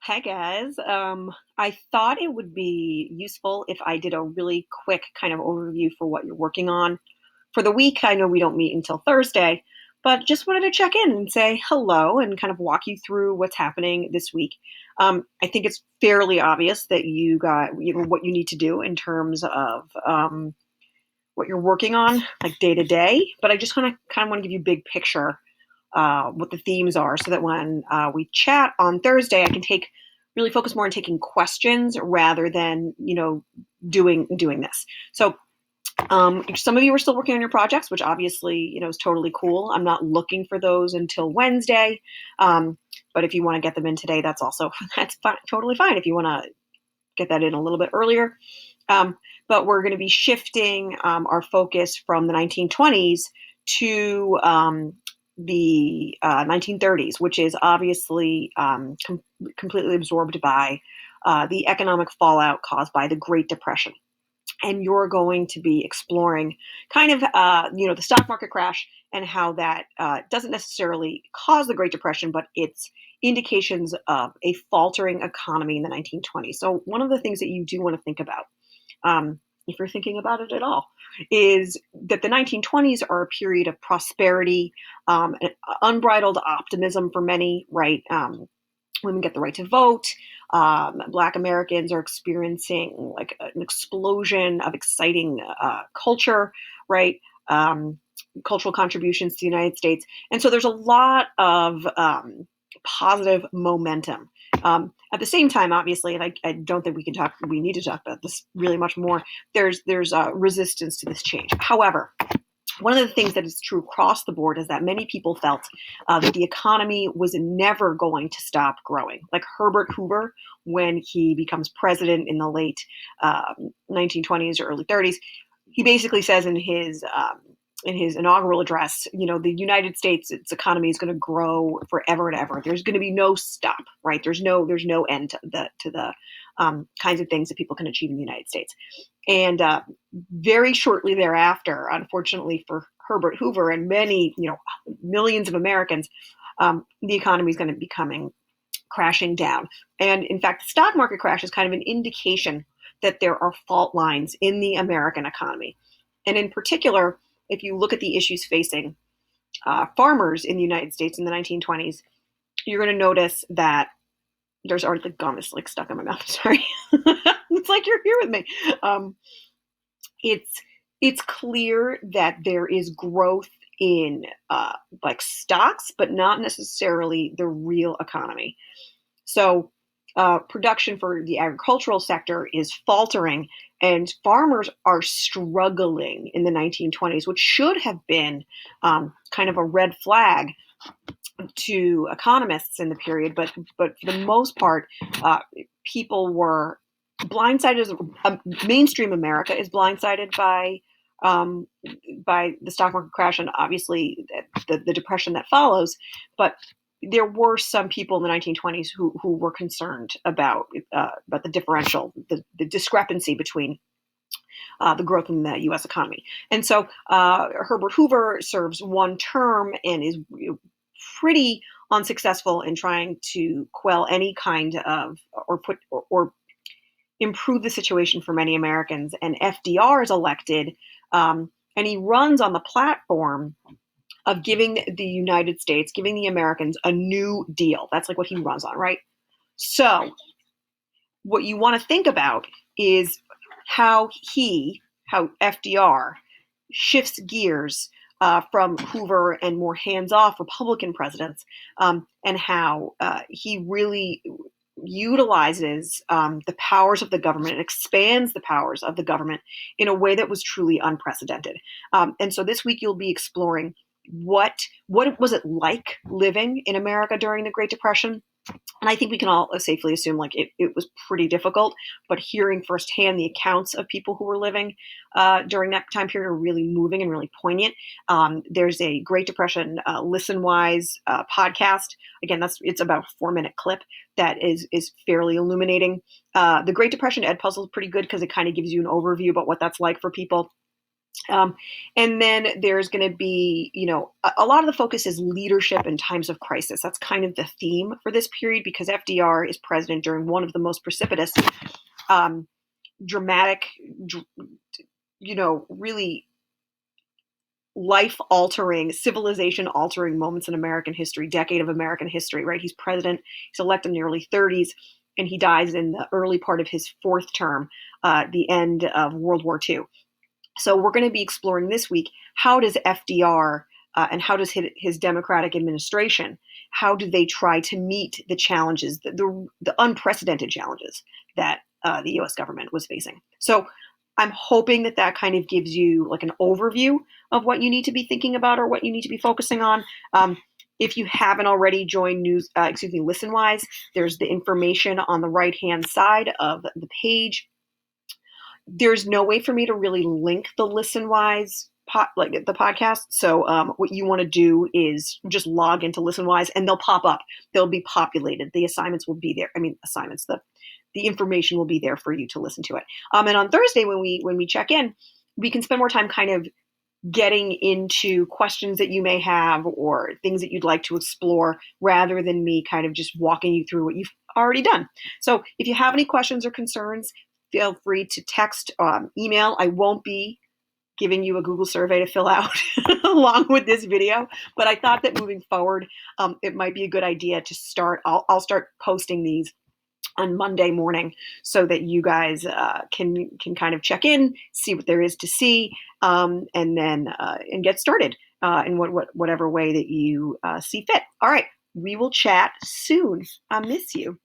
Hey guys, I thought it would be useful if I did a really quick kind of overview for what you're working on for the week. I know we don't meet until Thursday, but just wanted to check in and say hello and kind of walk you through what's happening this week. I think it's fairly obvious that you got what you need to do in terms of what you're working on, like day to day. But I just want to kind of want to give you big picture what the themes are so that when we chat on Thursday, I can take really focus more on taking questions rather than doing this. So some of you are still working on your projects, which obviously is totally cool. I'm not looking for those until Wednesday, but if you want to get them in today, that's also that's fine, totally fine. If you want to get that in a little bit earlier, um, but we're going to be shifting our focus from the 1920s to the 1930s, which is obviously completely absorbed by the economic fallout caused by the Great Depression. And you're going to be exploring kind of, the stock market crash and how that doesn't necessarily cause the Great Depression, but it's indications of a faltering economy in the 1920s. So one of the things that you do want to think about, if you're thinking about it at all, is that the 1920s are a period of prosperity, unbridled optimism for many, right? Women get the right to vote. Black Americans are experiencing like an explosion of exciting culture, right? Cultural contributions to the United States. And so there's a lot of positive momentum. At the same time, obviously, and I don't think we need to talk about this really much more, there's resistance to this change. However, one of the things that is true across the board is that many people felt that the economy was never going to stop growing. Like Herbert Hoover, when he becomes president in the late 1920s or early 30s, he basically says in his inaugural address, the United States, its economy is going to grow forever and ever. There's going to be no stop, right? There's no end to the kinds of things that people can achieve in the United States. And very shortly thereafter, unfortunately for Herbert Hoover and many, millions of Americans, the economy is going to be crashing down. And in fact, the stock market crash is kind of an indication that there are fault lines in the American economy. And in particular, if you look at the issues facing farmers in the United States in the 1920s, you're going to notice that there's already the gum is like stuck in my mouth. Sorry, it's like you're here with me. It's clear that there is growth in like stocks, but not necessarily the real economy. So production for the agricultural sector is faltering, and farmers are struggling in the 1920s, which should have been kind of a red flag to economists in the period, but for the most part, people were blindsided. Mainstream America is blindsided by the stock market crash and obviously the depression that follows. But there were some people in the 1920s who were concerned about the differential, the discrepancy between the growth in the U.S. economy. And so Herbert Hoover serves one term and is pretty unsuccessful in trying to quell any kind of or improve the situation for many Americans. And FDR is elected, and he runs on the platform of giving the United States, giving the Americans a new deal. That's like what he runs on, right? So what you want to think about is how FDR shifts gears from Hoover and more hands-off Republican presidents, and how he really utilizes the powers of the government and expands the powers of the government in a way that was truly unprecedented. And so this week you'll be exploring what was it like living in America during the Great Depression. And I think we can all safely assume like it was pretty difficult, but hearing firsthand the accounts of people who were living during that time period are really moving and really poignant. There's a Great Depression ListenWise podcast. Again, it's about a 4-minute clip that is fairly illuminating. The Great Depression Ed Puzzle is pretty good because it kind of gives you an overview about what that's like for people. Um, and then there's going to be, a lot of the focus is leadership in times of crisis. That's kind of the theme for this period because FDR is president during one of the most precipitous, um, dramatic, really life altering, civilization altering moments in American history, decade of American history, right? He's president, he's elected in the early 30s, and he dies in the early part of his fourth term, the end of World War II. So we're going to be exploring this week, how does FDR and how does his Democratic administration, how do they try to meet the challenges, the unprecedented challenges that the U.S. government was facing? So I'm hoping that kind of gives you like an overview of what you need to be thinking about or what you need to be focusing on. If you haven't already joined ListenWise, there's the information on the right-hand side of the page. There's no way for me to really link the ListenWise like the podcast. So what you want to do is just log into ListenWise and they'll pop up. They'll be populated. The assignments will be there. The information will be there for you to listen to it. And on Thursday when we check in, we can spend more time kind of getting into questions that you may have or things that you'd like to explore rather than me kind of just walking you through what you've already done. So if you have any questions or concerns, feel free to text, email. I won't be giving you a Google survey to fill out along with this video, but I thought that moving forward, it might be a good idea to start. I'll start posting these on Monday morning so that you guys can kind of check in, see what there is to see, and then and get started in whatever way that you see fit. All right, we will chat soon. I miss you.